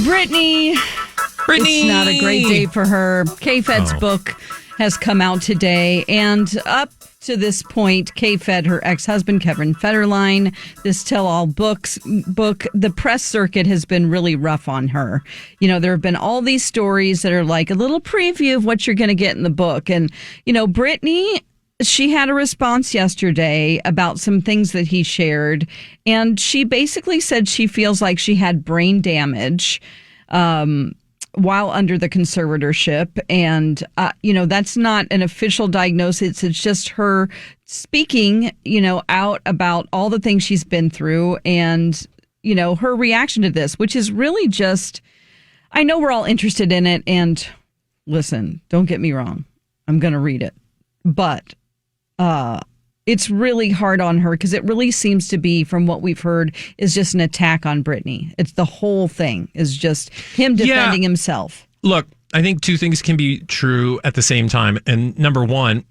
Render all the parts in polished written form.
Brittany. It's not a great day for her. K-Fed's book has come out today, and up to this point, K-Fed, her ex-husband, Kevin Federline, this tell-all book, the press circuit has been really rough on her. You know, there have been all these stories that are like a little preview of what you're going to get in the book. And, you know, Brittany, she had a response yesterday about some things that he shared, and she basically said she feels like she had brain damage while under the conservatorship. And, you know, that's not an official diagnosis. It's just her speaking, you know, out about all the things she's been through and, you know, her reaction to this, which is really just, I know we're all interested in it. And listen, don't get me wrong. I'm going to read it. But it's really hard on her because it really seems to be, from what we've heard, is just an attack on Brittany. It's the whole thing is just him defending himself. Look, I think two things can be true at the same time. And number one,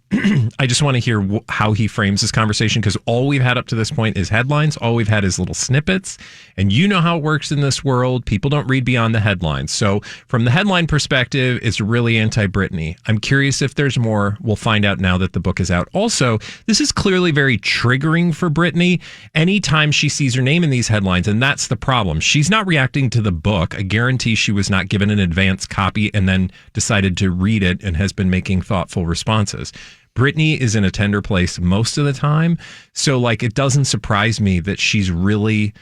I just want to hear how he frames this conversation, because all we've had up to this point is headlines. All we've had is little snippets. And you know how it works in this world. People don't read beyond the headlines. So from the headline perspective, it's really anti-Brittany. I'm curious if there's more. We'll find out now that the book is out. Also, this is clearly very triggering for Brittany anytime she sees her name in these headlines. And that's the problem. She's not reacting to the book. I guarantee she was not given an advance copy and then decided to read it and has been making thoughtful responses. Brittany is in a tender place most of the time. So, like, it doesn't surprise me that she's really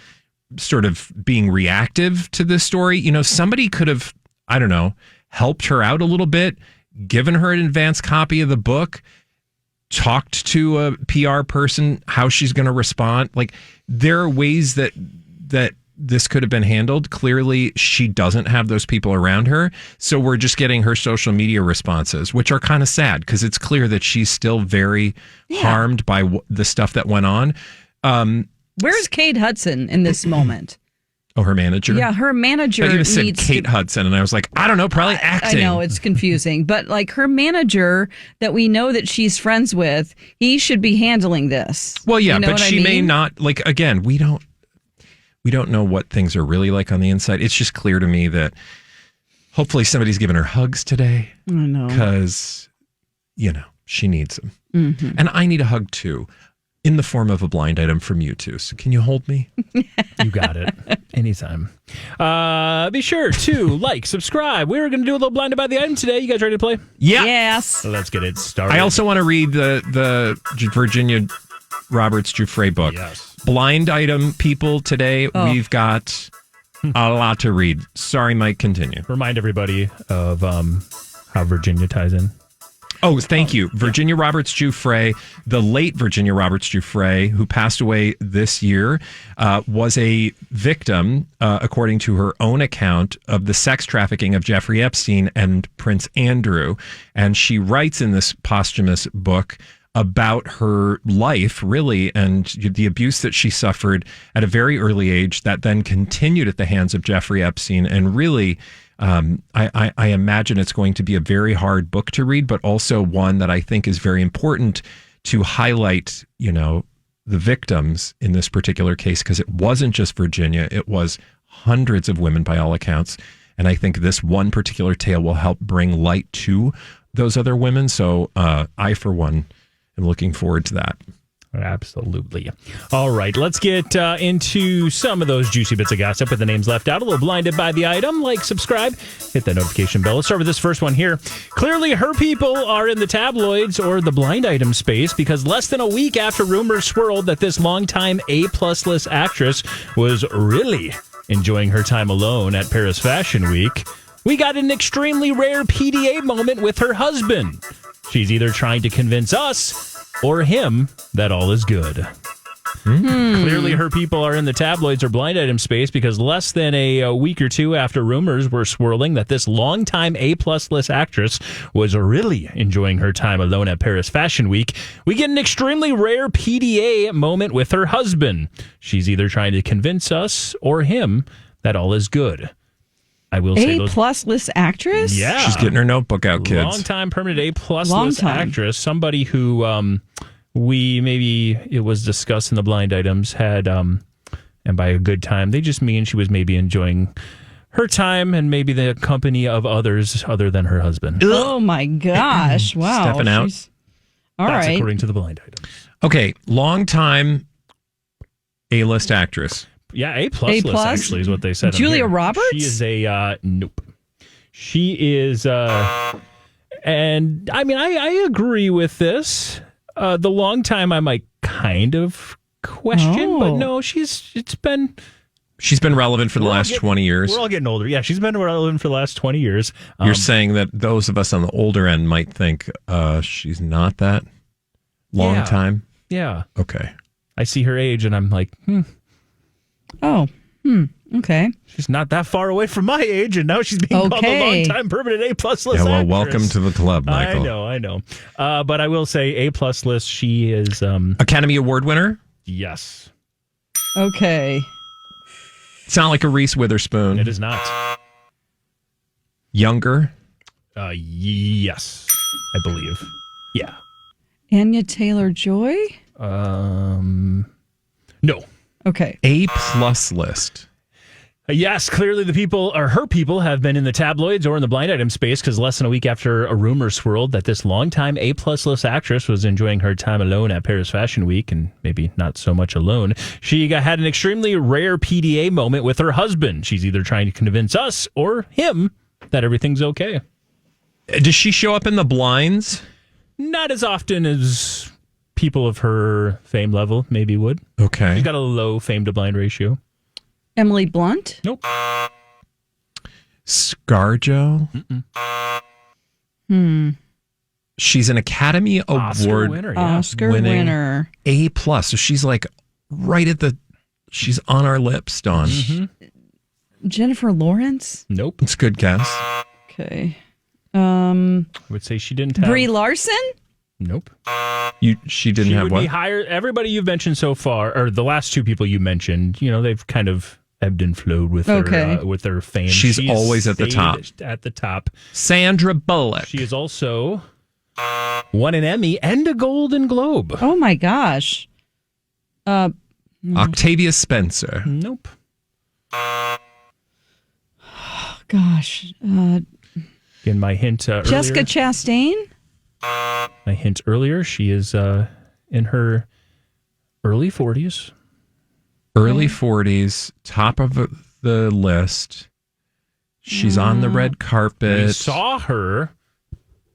sort of being reactive to this story. You know, somebody could have, I don't know, helped her out a little bit, given her an advance copy of the book, talked to a PR person how she's going to respond. Like, there are ways that this could have been handled. Clearly, she doesn't have those people around her. So we're just getting her social media responses, which are kind of sad because it's clear that she's still very harmed by the stuff that went on. Where's Kate Hudson in this moment? Oh, her manager? Yeah, her manager I needs said Kate Hudson, and I was like, I don't know, probably acting. I know, it's confusing. But like her manager that we know that she's friends with, he should be handling this. Well, yeah, you know but she may not, like, again, we don't know what things are really like on the inside. It's just clear to me that hopefully somebody's giving her hugs today. I know. Because, you know, she needs them. Mm-hmm. And I need a hug too, in the form of a blind item from you two. So can you hold me? You got it. Anytime. Be sure to like, subscribe. We're going to do a little blinded by the item today. You guys ready to play? Yeah. Yes. So let's get it started. I also want to read the Virginia Roberts Giuffre book. Yes. Blind item people today. We've got a lot to read. Sorry, Mike, continue. Remind everybody of how Virginia ties in. Oh, thank you. Virginia Roberts Giuffre, the late Virginia Roberts Giuffre, who passed away this year, was a victim, according to her own account, of the sex trafficking of Jeffrey Epstein and Prince Andrew. And she writes in this posthumous book about her life, really, and the abuse that she suffered at a very early age that then continued at the hands of Jeffrey Epstein. And really, I imagine it's going to be a very hard book to read, but also one that I think is very important to highlight, you know, the victims in this particular case, because it wasn't just Virginia, it was hundreds of women by all accounts. And I think this one particular tale will help bring light to those other women. So I, for one, I'm looking forward to that. Absolutely. All right, let's get into some of those juicy bits of gossip with the names left out. A little blinded by the item. Like, subscribe, hit that notification bell. Let's start with this first one here. Clearly, her people are in the tabloids or the blind item space because less than a week after rumors swirled that this longtime A-plus list actress was really enjoying her time alone at Paris Fashion Week, we got an extremely rare PDA moment with her husband. She's either trying to convince us or him that all is good. Clearly, her people are in the tabloids or blind item space because less than a week or two after rumors were swirling that this longtime A-plus list actress was really enjoying her time alone at Paris Fashion Week, we get an extremely rare PDA moment with her husband. She's either trying to convince us or him that all is good. I will say A-plus list actress? Yeah. She's getting her notebook out, kids. Long-time permanent A-plus list actress. Somebody who it was discussed in the blind items, had, and by a good time, they just mean she was maybe enjoying her time and maybe the company of others other than her husband. Oh my gosh! Wow, Stepping out. All That's right. according to the blind items. Okay, long-time A-list actress. Yeah, A-plus list actually is what they said. on Julia here. Roberts? She is a nope. She is, and I mean, I agree with this. The long time I might kind of question, but no, she's been relevant for the last 20 years. We're all getting older. Yeah, she's been relevant for the last 20 years. You're saying that those of us on the older end might think she's not that long time? Yeah. Okay. I see her age and I'm like, Okay. she's not that far away from my age, and now she's being called a long-time permanent A-plus list. Yeah, well, actress. welcome to the club, Michael. I know. But I will say A-plus list. She is. Academy Award winner? Yes, Okay. It's not like a Reese Witherspoon. it is not. Younger? Yes, I believe. Yeah. Anya Taylor-Joy? No. Okay. A-plus list. Yes, clearly the people, or her people, have been in the tabloids or in the blind item space because less than a week after a rumor swirled that this longtime A-plus list actress was enjoying her time alone at Paris Fashion Week, and maybe not so much alone, she had an extremely rare PDA moment with her husband. She's either trying to convince us or him that everything's okay. Does she show up in the blinds? Not as often as people of her fame level maybe would. Okay. She's got a low fame to blind ratio. Emily Blunt? Nope. ScarJo? She's an Academy Oscar Award winner, yeah. Oscar winning winner. A+. So she's like right at she's on our lips, Dawn. Jennifer Lawrence? Nope. It's a good guess. Okay. I would say she didn't have... Brie Larson? Nope. She didn't She have would what? be higher. Everybody you've mentioned so far, or the last two people you mentioned, they've kind of ebbed and flowed with their fame. She's always at the top. At the top. Sandra Bullock. She has also won an Emmy and a Golden Globe. Oh my gosh. Octavia Spencer. Nope. Gosh. In my hint Jessica earlier, Chastain? my hint earlier, she is in her early 40s. Early 40s, top of the list. She's on the red carpet. We saw her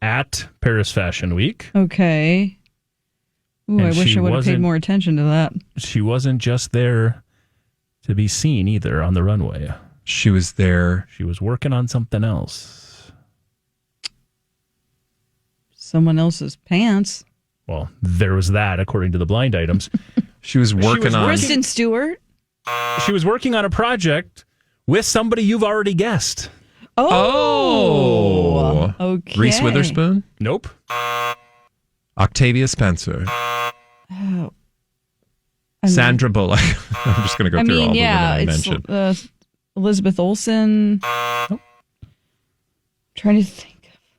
at Paris Fashion Week. Okay. Ooh, I And wish she I would have paid wasn't- more attention to that. She wasn't just there to be seen either on the runway. She was there. She was working on something else. Someone else's pants. Well, there was that, according to the blind items. She was working on. Kristen Stewart? She was working on a project with somebody you've already guessed. Oh. Okay. Reese Witherspoon. Nope. Octavia Spencer. Oh. Sandra Bullock. I'm just going to go through all the women I mentioned. It's Elizabeth Olsen. Nope. Trying to think.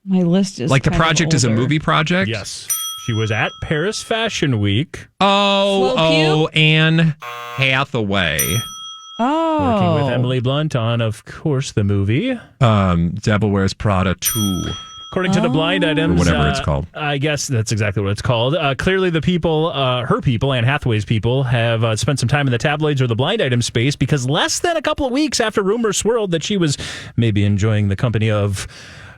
My list is Like the kind of project is a older. movie project? Yes. She was at Paris Fashion Week Oh, Anne Hathaway. Oh. working with Emily Blunt on, of course, the movie. Devil Wears Prada 2. According to the blind items, Or whatever it's called. I guess that's exactly what it's called. Clearly, the people, her people, Anne Hathaway's people, have spent some time in the tabloids or the blind item space because less than a couple of weeks after rumors swirled that she was maybe enjoying the company of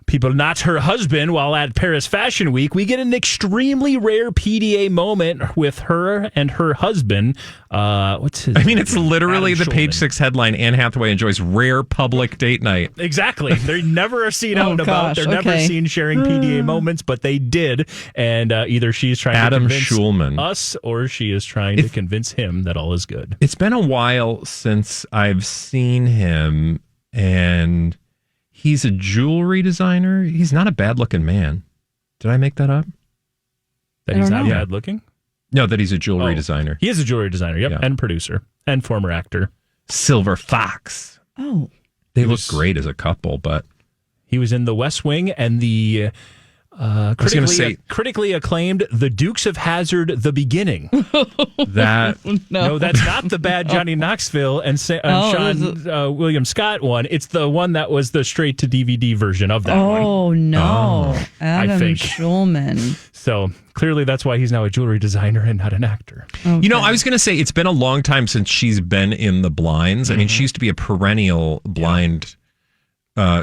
people not her husband while at Paris Fashion Week, we get an extremely rare PDA moment with her and her husband. What's his name? It's literally Adam the Page Schulman. 6 headline. Anne Hathaway enjoys rare public date night. Exactly. They never are seen out and about. gosh, They're never okay. seen sharing PDA moments, but they did. And either she's trying Adam to convince Schulman. us or she is trying to convince him that all is good. It's been a while since I've seen him, and he's a jewelry designer. He's not a bad-looking man. Did I make that up? That I he's don't not know. bad looking? No, that he's a jewelry designer. He is a jewelry designer, yep, Yeah. and producer and former actor. Silver Fox. Oh. They look was- great as a couple, but He was in The West Wing and the I was going to say critically acclaimed The Dukes of Hazzard: The Beginning. that. No, that's not the bad Johnny Knoxville and Sean William Scott one. It's the one that was the straight to DVD version of that one. Oh no, Adam Schulman. So clearly, that's why he's now a jewelry designer and not an actor. Okay. You know, I was going to say it's been a long time since she's been in the blinds. I mean, she used to be a perennial blind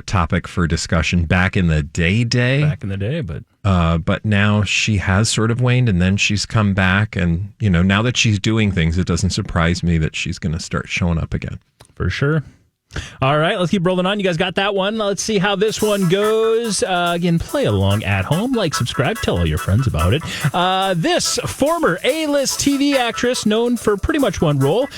topic for discussion back in the day. Back in the day, but now she has sort of waned, and then she's come back, and you know, now that she's doing things, it doesn't surprise me that she's going to start showing up again. For sure. All right, let's keep rolling on. You guys got that one. Let's see how this one goes. Again, play along at home. Like, subscribe, tell all your friends about it. This former A-list TV actress, known for pretty much one role,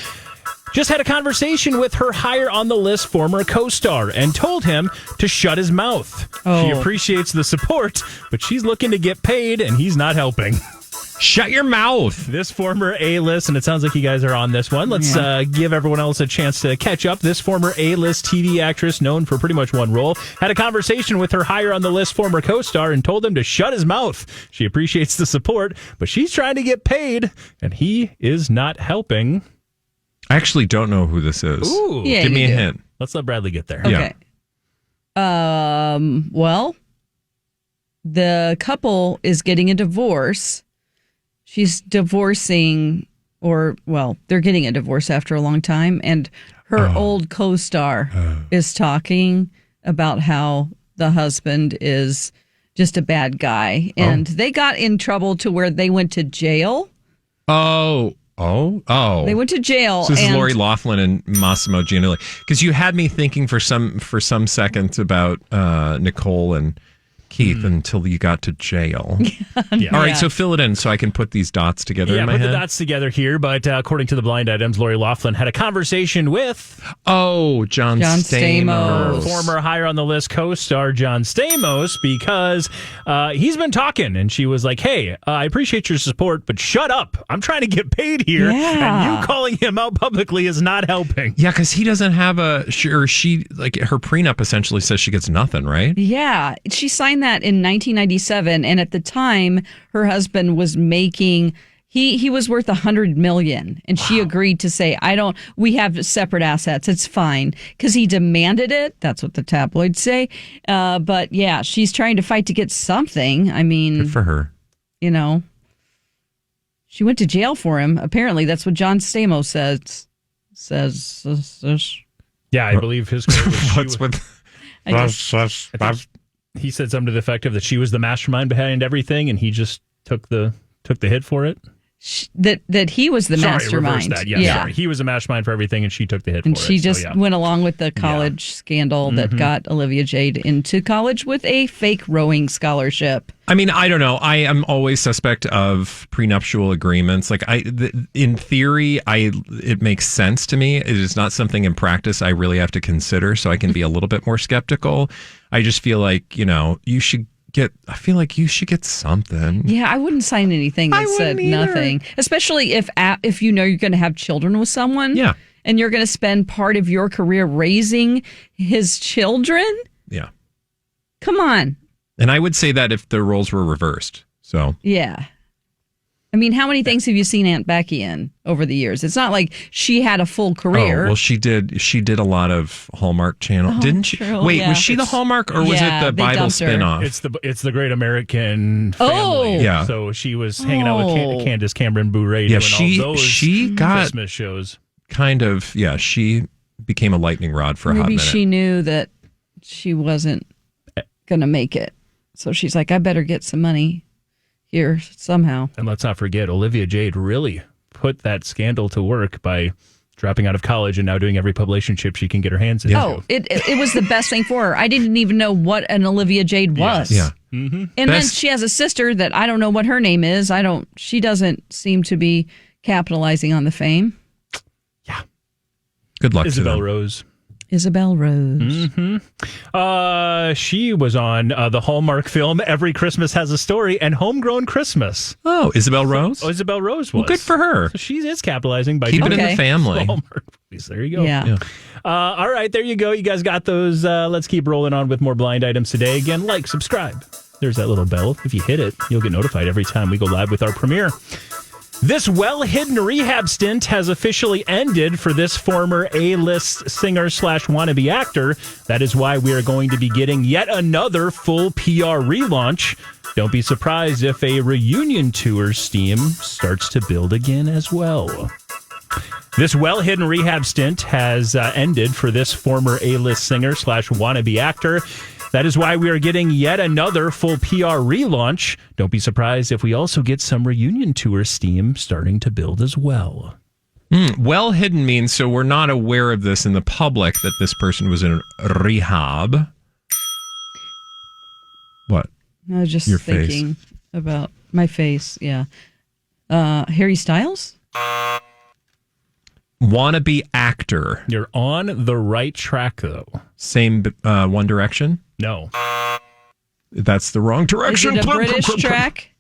just had a conversation with her higher on the list former co-star and told him to shut his mouth. She appreciates the support, but she's looking to get paid, and he's not helping. Shut your mouth. This former A-list, and it sounds like you guys are on this one. Let's give everyone else a chance to catch up. This former A-list TV actress, known for pretty much one role, had a conversation with her higher on the list former co-star and told him to shut his mouth. She appreciates the support, but she's trying to get paid, and he is not helping. I actually don't know who this is. Ooh. Yeah, Give me a hint. Let's let Bradley get there. Okay. Well, the couple is getting a divorce. She's divorcing, they're getting a divorce after a long time. And her old co-star is talking about how the husband is just a bad guy. And they got in trouble to where they went to jail. Oh. They went to jail. So this is Lori Loughlin and Massimo Giannulli. Because you had me thinking for some seconds about Nicole and Keith until you got to jail. Yeah. All right, so fill it in so I can put these dots together in my head. Yeah, put the dots together here. But according to the blind items, Lori Loughlin had a conversation with... John Stamos. Former higher on the list co-star John Stamos, because he's been talking. And she was like, hey, I appreciate your support, but shut up. I'm trying to get paid here. Yeah. And you calling him out publicly is not helping. Yeah, because he doesn't have her prenup essentially says she gets nothing, right? Yeah, she signed that in 1997, and at the time, her husband was making. He was worth $100 million, and she agreed to say, we have separate assets. It's fine, because he demanded it. That's what the tabloids say. But yeah, she's trying to fight to get something. I mean, good for her. You know, she went to jail for him. Apparently, that's what John Stamos says. Yeah, I believe his quote with. He said something to the effect of that she was the mastermind behind everything, and he just took the hit for it. That he was the mastermind. Reverse that. Yeah, sorry. He was a mastermind for everything, and she took the hit for it. And she just went along with the college scandal that got Olivia Jade into college with a fake rowing scholarship. I mean, I don't know. I am always suspect of prenuptial agreements. Like, in theory, it makes sense to me. It is not something in practice I really have to consider, so I can be a little bit more skeptical. I just feel like, you should get something. Yeah, I wouldn't sign anything that said nothing, especially if you know you're going to have children with someone. Yeah. And you're going to spend part of your career raising his children. Yeah. Come on. And I would say that if the roles were reversed. So. Yeah. I mean, how many things have you seen Aunt Becky in over the years? It's not like she had a full career. Oh, well, she did. She did a lot of Hallmark Channel, didn't she? True. Wait, yeah. was she the Hallmark or was it the Bible spinoff? It's the Great American Family. Oh, yeah. So she was hanging out with Candace Cameron Bure doing all those she got Christmas shows. Kind of, yeah. She became a lightning rod for a hot minute. Maybe she knew that she wasn't going to make it, so she's like, I better get some money here somehow. And let's not forget, Olivia Jade really put that scandal to work by dropping out of college and now doing every publicationship she can get her hands into. Oh, it was the best thing for her. I didn't even know what an Olivia Jade was. Yeah. Mm-hmm. And then she has a sister that I don't know what her name is. She doesn't seem to be capitalizing on the fame. Yeah. Good luck Isabel to them. Rose. Isabel Rose. Mm-hmm. She was on the Hallmark film Every Christmas Has a Story and Homegrown Christmas. Oh, Isabel Rose? Isabel Rose was. Well, good for her. So she is capitalizing by keep it in the family. Hallmark movies. There you go. Yeah. All right, there you go. You guys got those. Let's keep rolling on with more blind items today. Again, like, subscribe. There's that little bell. If you hit it, you'll get notified every time we go live with our premiere. This well-hidden rehab stint has officially ended for this former A-list singer/wannabe actor. That is why we are going to be getting yet another full PR relaunch. Don't be surprised if a reunion tour steam starts to build again as well. This well-hidden rehab stint has ended for this former A-list singer/wannabe actor. That is why we are getting yet another full PR relaunch. Don't be surprised if we also get some reunion tour steam starting to build as well. Well hidden means so we're not aware of this in the public that this person was in rehab. What? I was just thinking about my face. Yeah. Harry Styles? Wannabe actor. You're on the right track, though. Same One Direction? No. That's the wrong direction. Is it a British track?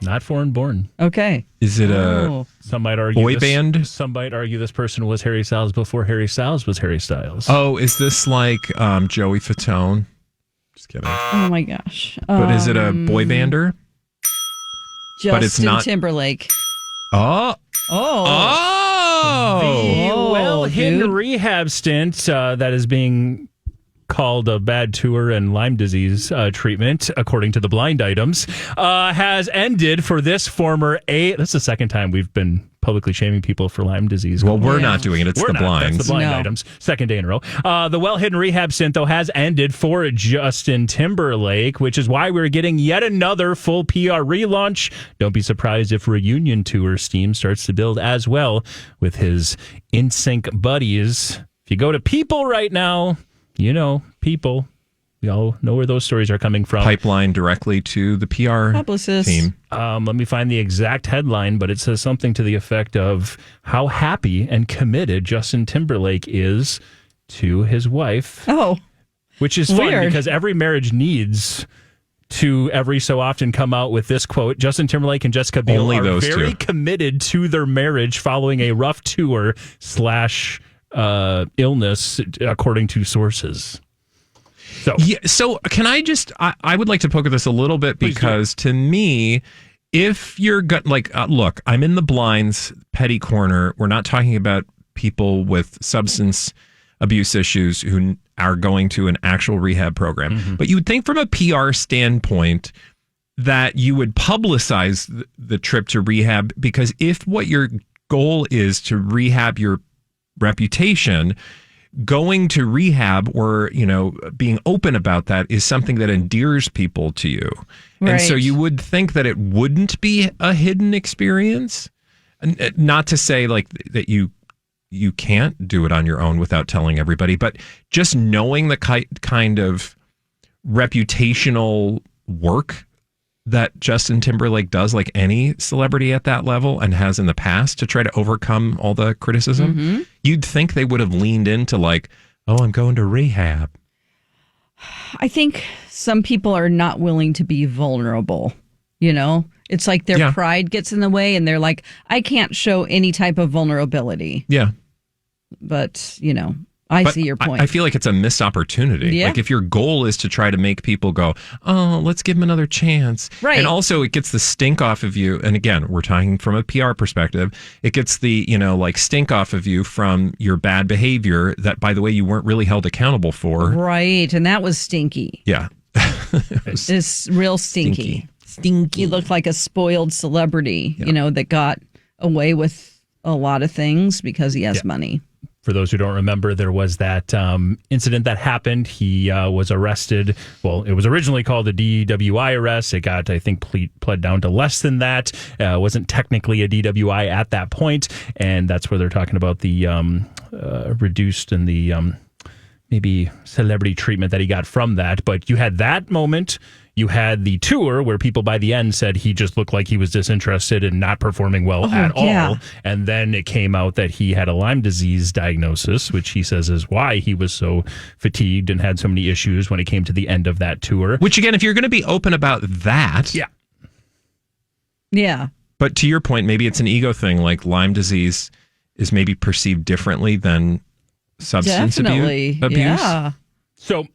Not foreign born. Okay. Is it a some might argue boy band? Some might argue this person was Harry Styles before Harry Styles was Harry Styles. Oh, is this like Joey Fatone? Just kidding. Oh my gosh. But is it a boy bander? Justin Timberlake. Oh. The well-hidden dude. rehab stint that is being called a bad tour and Lyme disease treatment, according to the blind items, has ended for this former That's the second time we've been publicly shaming people for Lyme disease. Well, we're not doing it. It's the blinds. That's the blind items. Second day in a row. The well-hidden rehab stint, though, has ended for Justin Timberlake, which is why we're getting yet another full PR relaunch. Don't be surprised if reunion tour steam starts to build as well with his in-sync buddies. If you go to People right now, you know, People. We all know where those stories are coming from. Pipeline directly to the PR Publicist team. Let me find the exact headline, but it says something to the effect of how happy and committed Justin Timberlake is to his wife. Oh, which is fun because every marriage needs to every so often come out with this quote. Justin Timberlake and Jessica Biel are very committed to their marriage following a rough tour / illness, according to sources. So can I just, I would like to poke at this a little bit because to me, if you're look, I'm in the blinds petty corner. We're not talking about people with substance abuse issues who are going to an actual rehab program. Mm-hmm. But you would think from a PR standpoint that you would publicize the trip to rehab, because if what your goal is to rehab your reputation, going to rehab or, being open about that is something that endears people to you. Right. And so you would think that it wouldn't be a hidden experience. Not to say like that you can't do it on your own without telling everybody, but just knowing the kind of reputational work that Justin Timberlake does, like any celebrity at that level and has in the past, to try to overcome all the criticism, you'd think they would have leaned into like, oh, I'm going to rehab. I think some people are not willing to be vulnerable, It's like their pride gets in the way and they're like, I can't show any type of vulnerability. Yeah. But, I see your point. I feel like it's a missed opportunity. Yeah. Like if your goal is to try to make people go, oh, let's give him another chance. Right. And also it gets the stink off of you. And again, we're talking from a PR perspective. It gets the, stink off of you from your bad behavior that, by the way, you weren't really held accountable for. Right. And that was stinky. Yeah. It's real stinky. Stinky. You look like a spoiled celebrity, that got away with a lot of things because he has money. For those who don't remember, there was that incident that happened. He was arrested. Well, it was originally called a DWI arrest. It got, I think, pled down to less than that. It wasn't technically a DWI at that point. And that's where they're talking about the reduced and the maybe celebrity treatment that he got from that. But you had that moment. You had the tour where people by the end said he just looked like he was disinterested and not performing well at all. And then it came out that he had a Lyme disease diagnosis, which he says is why he was so fatigued and had so many issues when it came to the end of that tour. Which, again, if you're going to be open about that. Yeah. Yeah. But to your point, maybe it's an ego thing. Like Lyme disease is maybe perceived differently than substance abuse. Yeah. So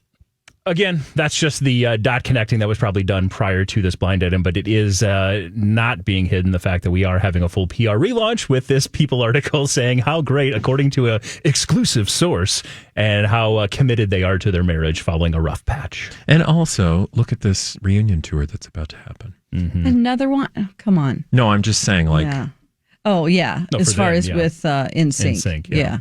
Again, that's just the dot connecting that was probably done prior to this blind item, but it is not being hidden, the fact that we are having a full PR relaunch with this People article saying how great, according to an exclusive source, and how committed they are to their marriage following a rough patch. And also, look at this reunion tour that's about to happen. Mm-hmm. Another one? Oh, come on. No, I'm just saying, like... Yeah. Oh, yeah. No, as far them, as yeah. with NSYNC. NSYNC, yeah.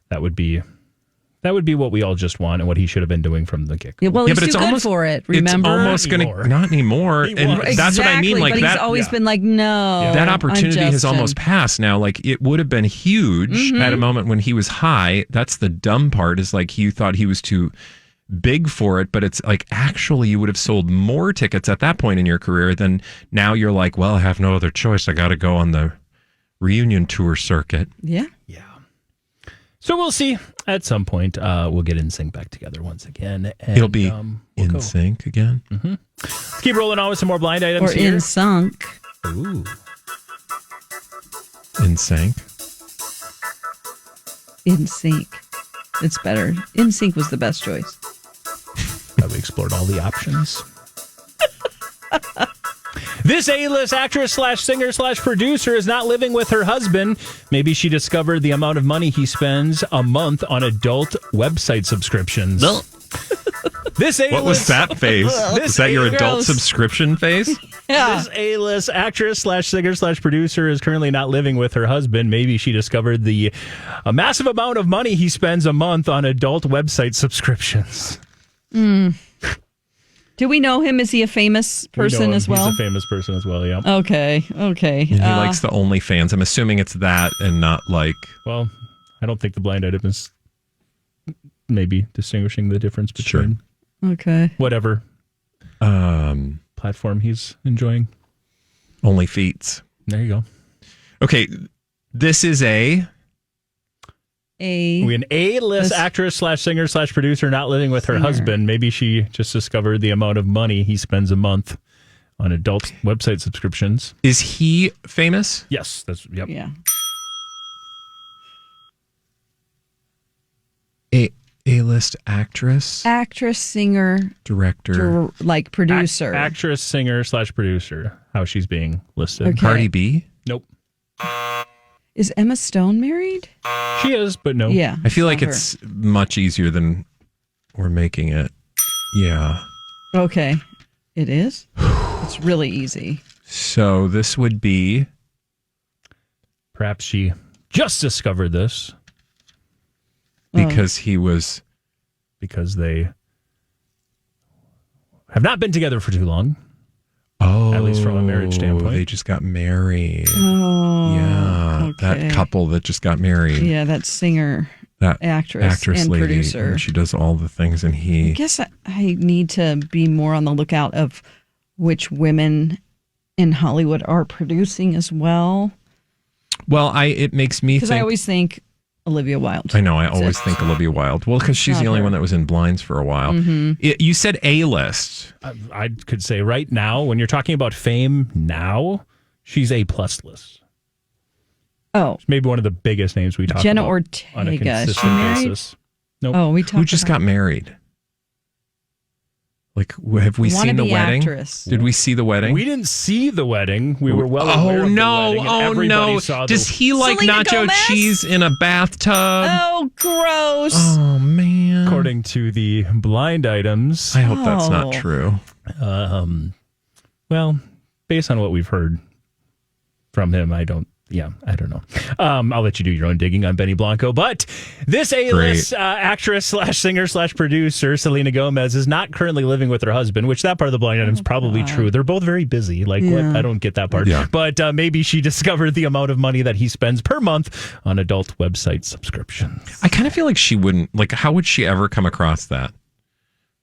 That would be what we all just want and what he should have been doing from the get-go. Yeah, well, he's too good for it, remember? It's almost going to... Not anymore. And that's what I mean. Like but that, he's always been like, no. Yeah. That opportunity has almost passed now. Like, it would have been huge at a moment when he was high. That's the dumb part, is like you thought he was too big for it, but it's like actually you would have sold more tickets at that point in your career than now. You're like, well, I have no other choice. I got to go on the reunion tour circuit. Yeah. Yeah. So we'll see. At some point, we'll get NSYNC back together once again. And, it'll be in sync again. Mm-hmm. Let's keep rolling on with some more blind items or here. in sunk. Ooh. In sync. In sync. It's better. In sync was the best choice. We explored all the options. This A-list actress / singer / producer is not living with her husband. Maybe she discovered the amount of money he spends a month on adult website subscriptions. This A-list, what was that face? Is that your adult subscription face? Yeah. This A-list actress / singer / producer is currently not living with her husband. Maybe she discovered a massive amount of money he spends a month on adult website subscriptions. Do we know him? Is he a famous person as well? He's a famous person as well, yeah. Okay. And he likes the OnlyFans. I'm assuming it's that and not like... Well, I don't think the blind item is maybe distinguishing the difference between whatever platform he's enjoying. OnlyFeets. There you go. Okay, this is an A-list actress / singer / producer not living with her husband. Maybe she just discovered the amount of money he spends a month on adult website subscriptions. Is he famous? Yes, yep. Yeah. A-list actress, singer, director, like producer, actress, singer / producer. How she's being listed. Okay. Cardi B. Nope. Is Emma Stone married? She is, but no. Yeah. I feel like it's much easier than we're making it. Yeah. Okay. It is? It's really easy. So this would be... Perhaps she just discovered this. Because Because they have not been together for too long. Oh. At least from a marriage standpoint. They just got married. Oh. Yeah. Okay. That couple that just got married. Yeah, that singer, that actress and lady, producer. and she does all the things, and he... I guess I need to be more on the lookout of which women in Hollywood are producing as well. Well, it makes me think... Because I always think Olivia Wilde. I know, I always think Olivia Wilde. Well, because she's the only one that was in Blinds for a while. Mm-hmm. You said A-list. I could say right now, when you're talking about fame now, she's A+ list. Oh. It's maybe one of the biggest names we talk Jenna about Ortega. on a consistent She married? basis. Nope. Oh, we talked Who just got married? Like, have we seen the wedding? Actress. Did we see the wedding? We didn't see the wedding. We were well aware of the wedding, and everybody saw Does he like Selena nacho Gomez? cheese in a bathtub? Oh, gross. Oh, man. According to the blind items. I hope that's not true. Well, based on what we've heard from him, I don't know. I'll let you do your own digging on Benny Blanco. But this A-list actress / singer / producer, Selena Gomez, is not currently living with her husband, which that part of the blind item is probably true. They're both very busy. What? I don't get that part. Yeah. But maybe she discovered the amount of money that he spends per month on adult website subscriptions. I kind of feel like she wouldn't. Like, how would she ever come across that?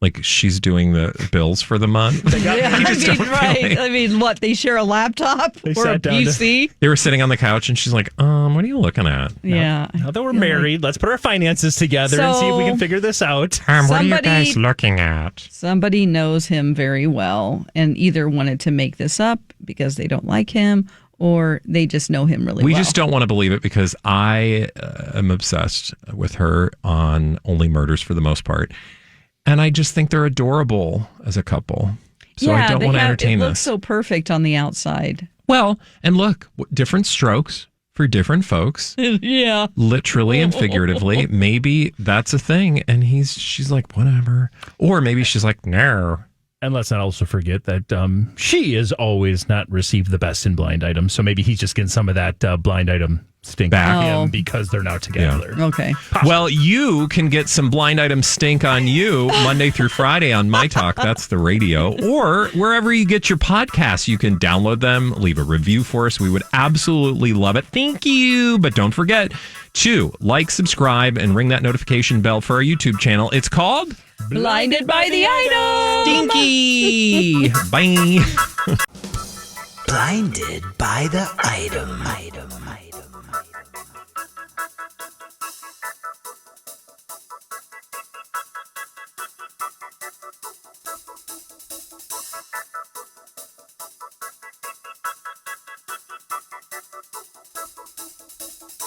Like, she's doing the bills for the month. Right. I mean, what? They share a laptop or a PC? They were sitting on the couch, and she's like, what are you looking at? Yeah. Now that we're married, let's put our finances together and see if we can figure this out. What are you guys looking at? Somebody knows him very well and either wanted to make this up because they don't like him or they just know him really well. We just don't want to believe it because I am obsessed with her on Only Murders for the most part. And I just think they're adorable as a couple. So I don't want to entertain this. It looks so perfect on the outside. Well, and look, different strokes for different folks. Yeah. Literally and figuratively. Maybe that's a thing. And she's like, whatever. Or maybe she's like, no. And let's not also forget that she has always not received the best in blind items. So maybe he's just getting some of that blind item stink back him because they're now together. Yeah. Okay. Possibly. Well, you can get some blind item stink on you Monday through Friday on MyTalk. That's the radio. Or wherever you get your podcasts, you can download them, leave a review for us. We would absolutely love it. Thank you. But don't forget to like, subscribe, and ring that notification bell for our YouTube channel. It's called Blinded by the Item. Stinky. Bye. Blinded by the Item.